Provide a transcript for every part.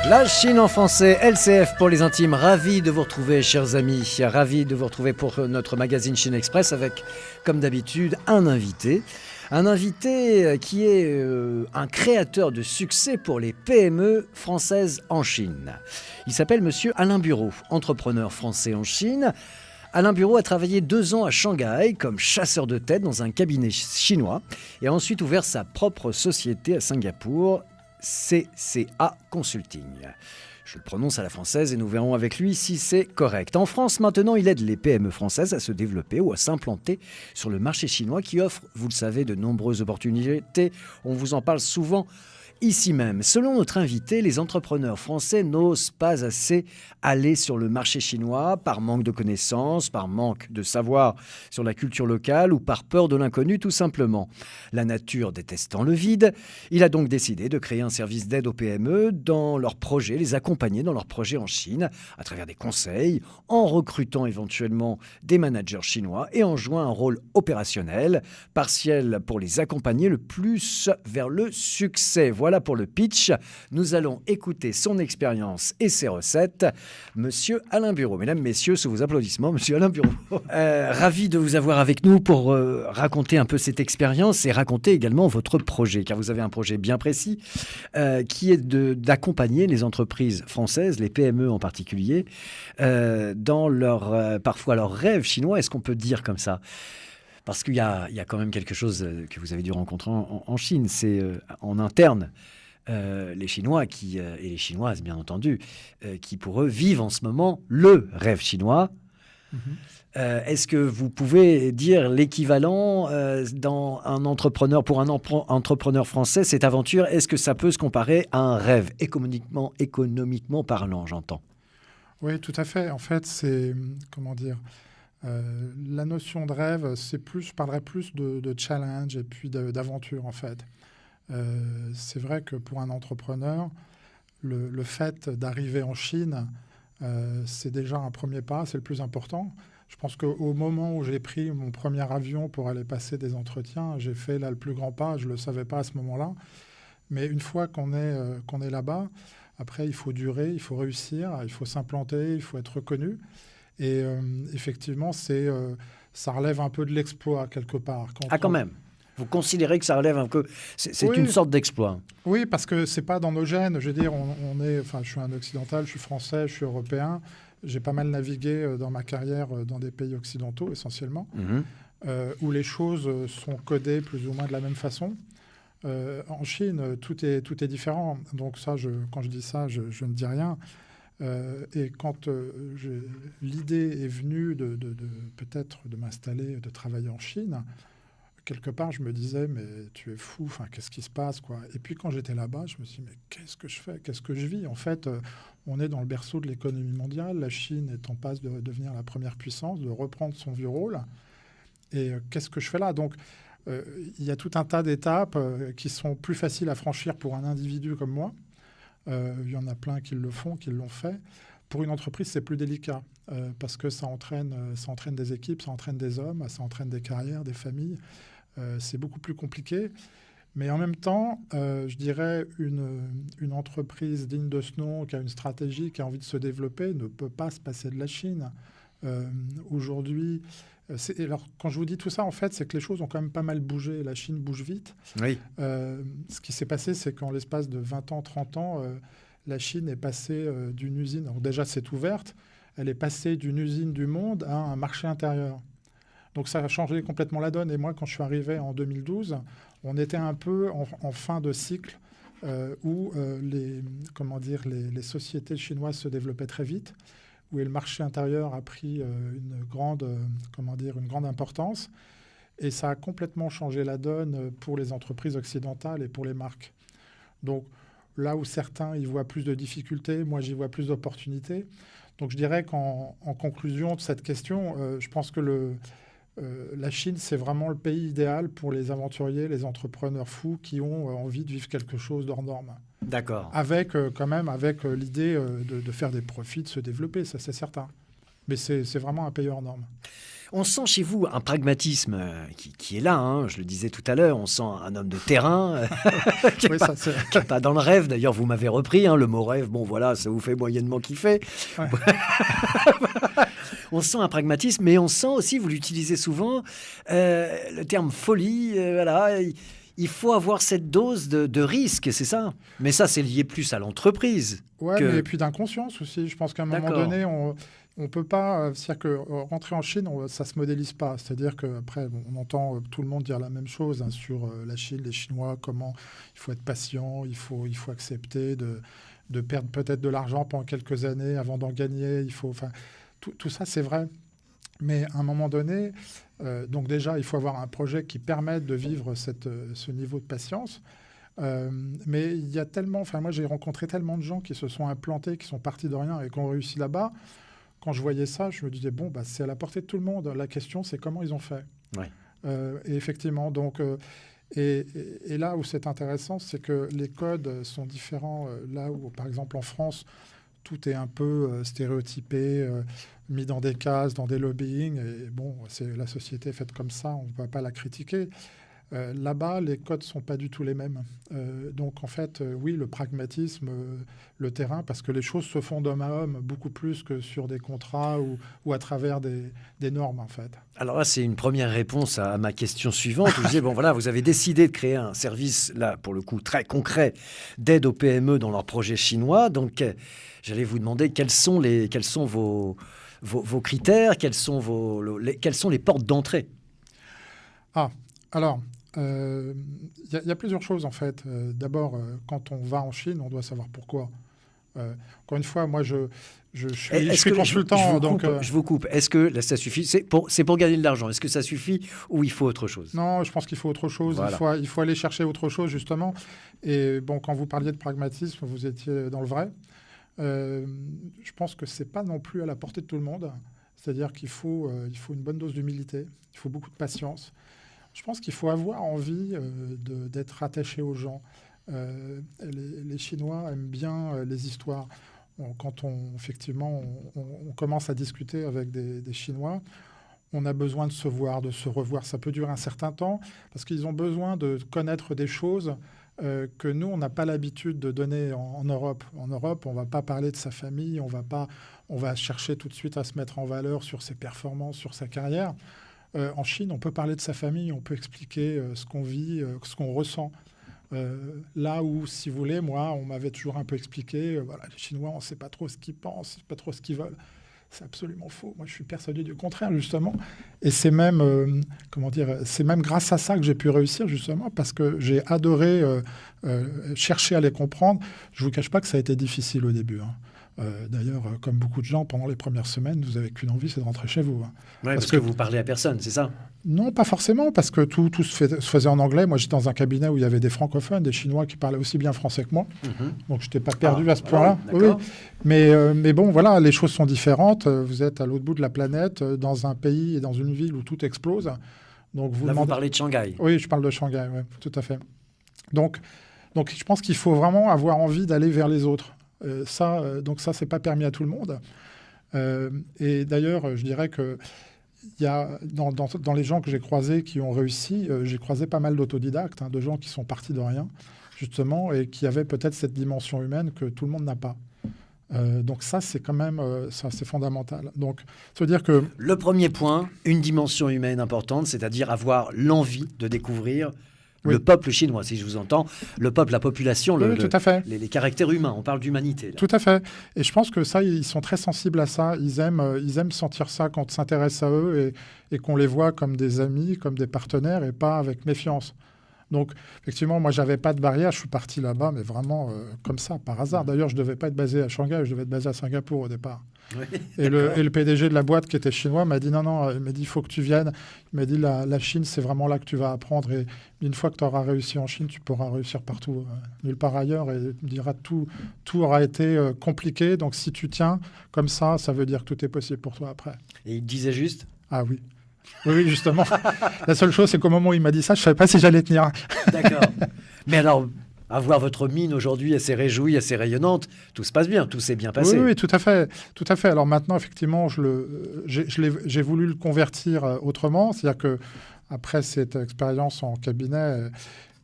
La Chine en français, LCF pour les intimes. Ravi de vous retrouver, chers amis. Ravi de vous retrouver pour notre magazine Chine Express avec, comme d'habitude, un invité. Un invité qui est un créateur de succès pour les PME françaises en Chine. Il s'appelle Monsieur Alain Bureau, entrepreneur français en Chine. Alain Bureau a travaillé 2 ans à Shanghai comme chasseur de tête dans un cabinet chinois et a ensuite ouvert sa propre société à Singapour, CCA Consulting. Je le prononce à la française et nous verrons avec lui si c'est correct. En France, maintenant, il aide les PME françaises à se développer ou à s'implanter sur le marché chinois qui offre, vous le savez, de nombreuses opportunités. On vous en parle souvent ici même. Selon notre invité, les entrepreneurs français n'osent pas assez aller sur le marché chinois par manque de connaissances, par manque de savoir sur la culture locale ou par peur de l'inconnu tout simplement. La nature détestant le vide, il a donc décidé de créer un service d'aide aux PME dans leurs projets, les accompagner dans leurs projets en Chine à travers des conseils, en recrutant éventuellement des managers chinois et en jouant un rôle opérationnel, partiel pour les accompagner le plus vers le succès. Voilà pour le pitch. Nous allons écouter son expérience et ses recettes. Monsieur Alain Bureau. Mesdames, messieurs, sous vos applaudissements, Monsieur Alain Bureau. Ravi de vous avoir avec nous pour raconter un peu cette expérience et raconter également votre projet, car vous avez un projet bien précis qui est d'accompagner les entreprises françaises, les PME en particulier, dans parfois leurs rêves chinois. Est-ce qu'on peut dire comme ça ? Parce qu'il y a quand même quelque chose que vous avez dû rencontrer en Chine, c'est en interne. Les Chinois et les Chinoises, bien entendu, qui pour eux vivent en ce moment le rêve chinois. Est-ce que vous pouvez dire l'équivalent pour un entrepreneur français, cette aventure, est-ce que ça peut se comparer à un rêve, économiquement parlant, j'entends ? Oui, tout à fait. En fait, c'est, comment dire, la notion de rêve, je parlerais plus de challenge et puis d'aventure, en fait. C'est vrai que pour un entrepreneur, le fait d'arriver en Chine, c'est déjà un premier pas, c'est le plus important. Je pense qu'au moment où j'ai pris mon premier avion pour aller passer des entretiens, j'ai fait là le plus grand pas, je ne le savais pas à ce moment-là. Mais une fois qu'on est là-bas, après, il faut durer, il faut réussir, il faut s'implanter, il faut être reconnu. Et effectivement, ça relève un peu de l'exploit quelque part. Quand même. Vous considérez que ça relève un peu... C'est oui, une sorte d'exploit. Oui, parce que c'est pas dans nos gènes. Je veux dire, je suis un occidental, je suis français, je suis européen. J'ai pas mal navigué dans ma carrière dans des pays occidentaux essentiellement, où les choses sont codées plus ou moins de la même façon. En Chine, tout est différent. Donc ça, quand je dis ça, je ne dis rien. Et quand l'idée est venue peut-être de m'installer, de travailler en Chine, quelque part, je me disais, mais tu es fou, enfin, qu'est-ce qui se passe, quoi. Et puis quand j'étais là-bas, je me suis dit, mais qu'est-ce que je fais, qu'est-ce que je vis ? En fait, on est dans le berceau de l'économie mondiale. La Chine est en passe de devenir la première puissance, de reprendre son vieux rôle. Et qu'est-ce que je fais là ? Donc, il y a tout un tas d'étapes qui sont plus faciles à franchir pour un individu comme moi. Il y en a plein qui le font, qui l'ont fait. Pour une entreprise, c'est plus délicat parce que ça entraîne des équipes, ça entraîne des hommes, ça entraîne des carrières, des familles. C'est beaucoup plus compliqué. Mais en même temps, je dirais, une entreprise digne de ce nom, qui a une stratégie, qui a envie de se développer, ne peut pas se passer de la Chine. Aujourd'hui, alors, quand je vous dis tout ça, en fait, c'est que les choses ont quand même pas mal bougé. La Chine bouge vite. Oui. Ce qui s'est passé, c'est qu'en l'espace de 20 ans, 30 ans, la Chine est passée d'une usine... Alors déjà, c'est ouverte. Elle est passée d'une usine du monde à un marché intérieur. Donc ça a changé complètement la donne. Et moi, quand je suis arrivé en 2012, on était un peu en fin de cycle où les sociétés chinoises se développaient très vite, où le marché intérieur a pris une grande importance. Et ça a complètement changé la donne pour les entreprises occidentales et pour les marques. Donc là où certains y voient plus de difficultés, moi j'y vois plus d'opportunités. Donc je dirais qu'en conclusion de cette question, je pense que la Chine, c'est vraiment le pays idéal pour les aventuriers, les entrepreneurs fous qui ont envie de vivre quelque chose hors norme. D'accord. Avec l'idée de faire des profits, de se développer, ça c'est certain. Mais c'est vraiment un pays hors norme. On sent chez vous un pragmatisme qui est là, hein, je le disais tout à l'heure, on sent un homme de terrain qui n'est pas dans le rêve. D'ailleurs, vous m'avez repris, hein, le mot rêve, bon voilà, ça vous fait moyennement kiffer. Ouais. On sent un pragmatisme, mais on sent aussi, vous l'utilisez souvent, le terme folie, voilà. Il faut avoir cette dose de risque, c'est ça. Mais ça, c'est lié plus à l'entreprise. Oui, mais puis d'inconscience aussi. Je pense qu'à un moment donné, on ne peut pas... C'est-à-dire que rentrer en Chine, ça ne se modélise pas. C'est-à-dire qu'après, on entend tout le monde dire la même chose hein, sur la Chine, les Chinois, comment il faut être patient, il faut accepter de perdre peut-être de l'argent pendant quelques années avant d'en gagner. Tout ça, c'est vrai. Mais à un moment donné, donc déjà, il faut avoir un projet qui permette de vivre ce niveau de patience. Mais il y a tellement... Enfin, moi, j'ai rencontré tellement de gens qui se sont implantés, qui sont partis de rien et qui ont réussi là-bas. Quand je voyais ça, je me disais, bon, bah, c'est à la portée de tout le monde. La question, c'est comment ils ont fait. Ouais. Et effectivement, donc... Et là où c'est intéressant, c'est que les codes sont différents. Là où, par exemple, en France, tout est un peu stéréotypé, mis dans des cases, dans des lobbying. Et bon, la société est faite comme ça, on ne va pas la critiquer. Là-bas, les codes ne sont pas du tout les mêmes. Donc, en fait, oui, le pragmatisme, le terrain, parce que les choses se font d'homme à homme beaucoup plus que sur des contrats ou à travers des normes, en fait. Alors là, c'est une première réponse à ma question suivante. Vous disiez, bon, voilà, vous avez décidé de créer un service, là, pour le coup, très concret, d'aide aux PME dans leurs projets chinois. Donc, j'allais vous demander quels sont vos critères, quelles sont les portes d'entrée. Alors... Il y a plusieurs choses en fait. D'abord, quand on va en Chine, on doit savoir pourquoi. Encore une fois, moi je suis consultant. Je vous coupe. Est-ce que là, ça suffit? C'est pour gagner de l'argent. Est-ce que ça suffit ou il faut autre chose? Non, je pense qu'il faut autre chose. Voilà. Il faut aller chercher autre chose justement. Et bon, quand vous parliez de pragmatisme, vous étiez dans le vrai. Je pense que c'est pas non plus à la portée de tout le monde. C'est-à-dire qu'il faut une bonne dose d'humilité. Il faut beaucoup de patience. Je pense qu'il faut avoir envie d'être attaché aux gens. Les Chinois aiment bien les histoires. Quand on commence à discuter avec des Chinois, on a besoin de se voir, de se revoir. Ça peut durer un certain temps parce qu'ils ont besoin de connaître des choses que nous, on n'a pas l'habitude de donner en Europe. En Europe, on ne va pas parler de sa famille, on va chercher tout de suite à se mettre en valeur sur ses performances, sur sa carrière. En Chine, on peut parler de sa famille, on peut expliquer ce qu'on vit, ce qu'on ressent. Là où, si vous voulez, moi, on m'avait toujours un peu expliqué, voilà, les Chinois, on ne sait pas trop ce qu'ils pensent, pas trop ce qu'ils veulent. C'est absolument faux. Moi, je suis persuadé du contraire, justement. Et c'est même, c'est même grâce à ça que j'ai pu réussir, justement, parce que j'ai adoré chercher à les comprendre. Je ne vous cache pas que ça a été difficile au début, hein. D'ailleurs, comme beaucoup de gens, pendant les premières semaines, vous n'avez qu'une envie, c'est de rentrer chez vous. Hein. Ouais, parce que vous parlez à personne, c'est ça? Non, pas forcément, parce que tout se faisait en anglais. Moi, j'étais dans un cabinet où il y avait des francophones, des Chinois qui parlaient aussi bien français que moi. Donc, je n'étais pas perdu à ce point-là. Oui. Mais bon, voilà, les choses sont différentes. Vous êtes à l'autre bout de la planète, dans un pays et dans une ville où tout explose. Donc, vous parlez de Shanghai. Oui, je parle de Shanghai, ouais, tout à fait. Donc, je pense qu'il faut vraiment avoir envie d'aller vers les autres. Donc ça, c'est pas permis à tout le monde. Et d'ailleurs, je dirais que il y a dans les gens que j'ai croisés qui ont réussi, j'ai croisé pas mal d'autodidactes, hein, de gens qui sont partis de rien, justement, et qui avaient peut-être cette dimension humaine que tout le monde n'a pas. Donc ça, c'est quand même c'est fondamental. Donc, ça veut dire que... Le premier point, une dimension humaine importante, c'est-à-dire avoir l'envie de découvrir le peuple chinois, si je vous entends, le peuple, la population, tout à fait. Les caractères humains, on parle d'humanité. Là. Tout à fait. Et je pense que ça, ils sont très sensibles à ça. Ils aiment sentir ça quand on s'intéresse à eux et qu'on les voit comme des amis, comme des partenaires et pas avec méfiance. Donc, effectivement, moi, je n'avais pas de barrière. Je suis parti là-bas, mais vraiment comme ça, par hasard. D'ailleurs, je ne devais pas être basé à Shanghai, je devais être basé à Singapour au départ. Oui, et le PDG de la boîte qui était chinois m'a dit non, il m'a dit il faut que tu viennes. Il m'a dit la Chine, c'est vraiment là que tu vas apprendre. Et une fois que tu auras réussi en Chine, tu pourras réussir partout, nulle part ailleurs. Et il me dira tout aura été compliqué. Donc, si tu tiens comme ça, ça veut dire que tout est possible pour toi après. Et il disait juste? Ah oui. Oui, justement. La seule chose, c'est qu'au moment où il m'a dit ça, je ne savais pas si j'allais tenir. D'accord. Mais alors, À voir votre mine aujourd'hui assez réjouie, assez rayonnante, tout se passe bien, tout s'est bien passé. Oui, oui, tout à fait. Tout à fait. Alors maintenant, effectivement, j'ai voulu le convertir autrement. C'est-à-dire que après cette expérience en cabinet,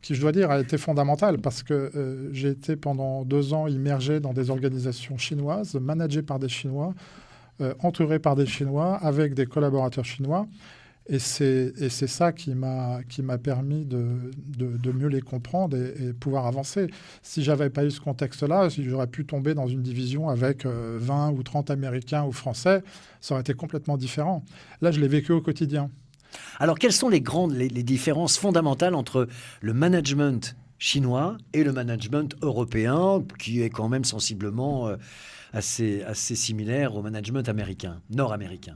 qui, je dois dire, a été fondamentale parce que j'ai été pendant 2 ans immergé dans des organisations chinoises, managé par des Chinois, entouré par des Chinois, avec des collaborateurs chinois. Et c'est ça qui m'a permis de mieux les comprendre et pouvoir avancer. Si j'avais pas eu ce contexte-là, si j'aurais pu tomber dans une division avec 20 ou 30 Américains ou Français, ça aurait été complètement différent. Là, je l'ai vécu au quotidien. Alors, quelles sont les différences fondamentales entre le management chinois et le management européen, qui est quand même sensiblement assez similaire au management américain, nord-américain?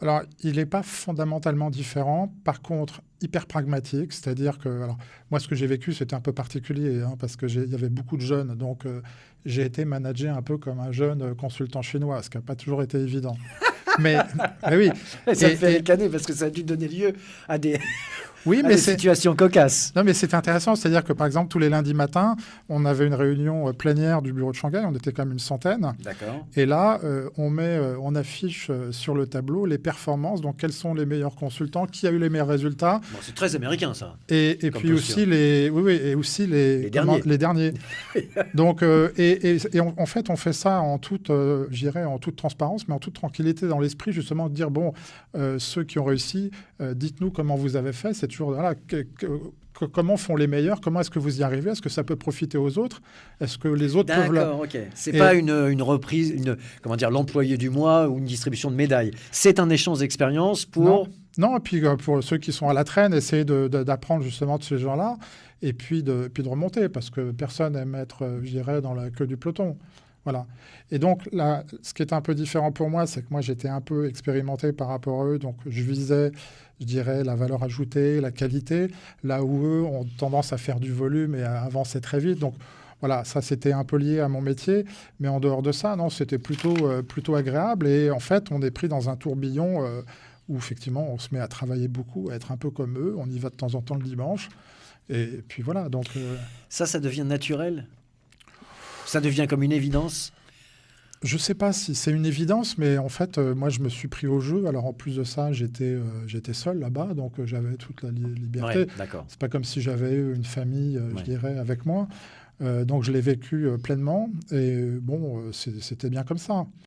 Alors, il n'est pas fondamentalement différent. Par contre, hyper pragmatique. C'est-à-dire que, alors, moi, ce que j'ai vécu, c'était un peu particulier, hein, parce qu'il y avait beaucoup de jeunes. Donc, j'ai été managé un peu comme un jeune consultant chinois, ce qui n'a pas toujours été évident. Mais oui. Ça me fait ricaner parce que ça a dû donner lieu à des, oui, à des situations cocasses. Non, mais c'est intéressant. C'est-à-dire que, par exemple, tous les lundis matins, on avait une réunion plénière du bureau de Shanghai. On était quand même une centaine. D'accord. Et là, on affiche sur le tableau les performances. Donc, quels sont les meilleurs consultants, qui a eu les meilleurs résultats. Bon, c'est très américain, ça. Et puis aussi les derniers. Donc, en fait, on fait ça en toute, je dirais, en toute transparence, mais en toute tranquillité dans l'esprit, justement, de dire, bon, ceux qui ont réussi, dites-nous comment vous avez fait. C'est toujours, voilà, comment font les meilleurs, comment est-ce que vous y arrivez, est-ce que ça peut profiter aux autres, est-ce que les autres peuvent... D'accord, ok. C'est pas une reprise, comment dire, l'employé du mois ou une distribution de médailles. C'est un échange d'expérience pour... Non, et puis pour ceux qui sont à la traîne, essayer d'apprendre justement de ces gens-là, et puis de remonter, parce que personne n'aime être, je dirais, dans la queue du peloton. Voilà. Et donc, là, ce qui est un peu différent pour moi, c'est que moi, j'étais un peu expérimenté par rapport à eux. Donc, je visais, je dirais, la valeur ajoutée, la qualité, là où eux ont tendance à faire du volume et à avancer très vite. Donc, voilà, ça, c'était un peu lié à mon métier. Mais en dehors de ça, non, c'était plutôt agréable. Et en fait, on est pris dans un tourbillon où, effectivement, on se met à travailler beaucoup, à être un peu comme eux. On y va de temps en temps le dimanche. Et puis, voilà. Donc, Ça devient naturel ? Ça devient comme une évidence? Je ne sais pas si c'est une évidence, mais en fait, moi, je me suis pris au jeu. Alors, en plus de ça, j'étais seul là-bas, donc j'avais toute la liberté. Ouais, d'accord. C'est pas comme si j'avais eu une famille, je dirais, avec moi. Donc, je l'ai vécu pleinement. Et bon, c'était bien comme ça.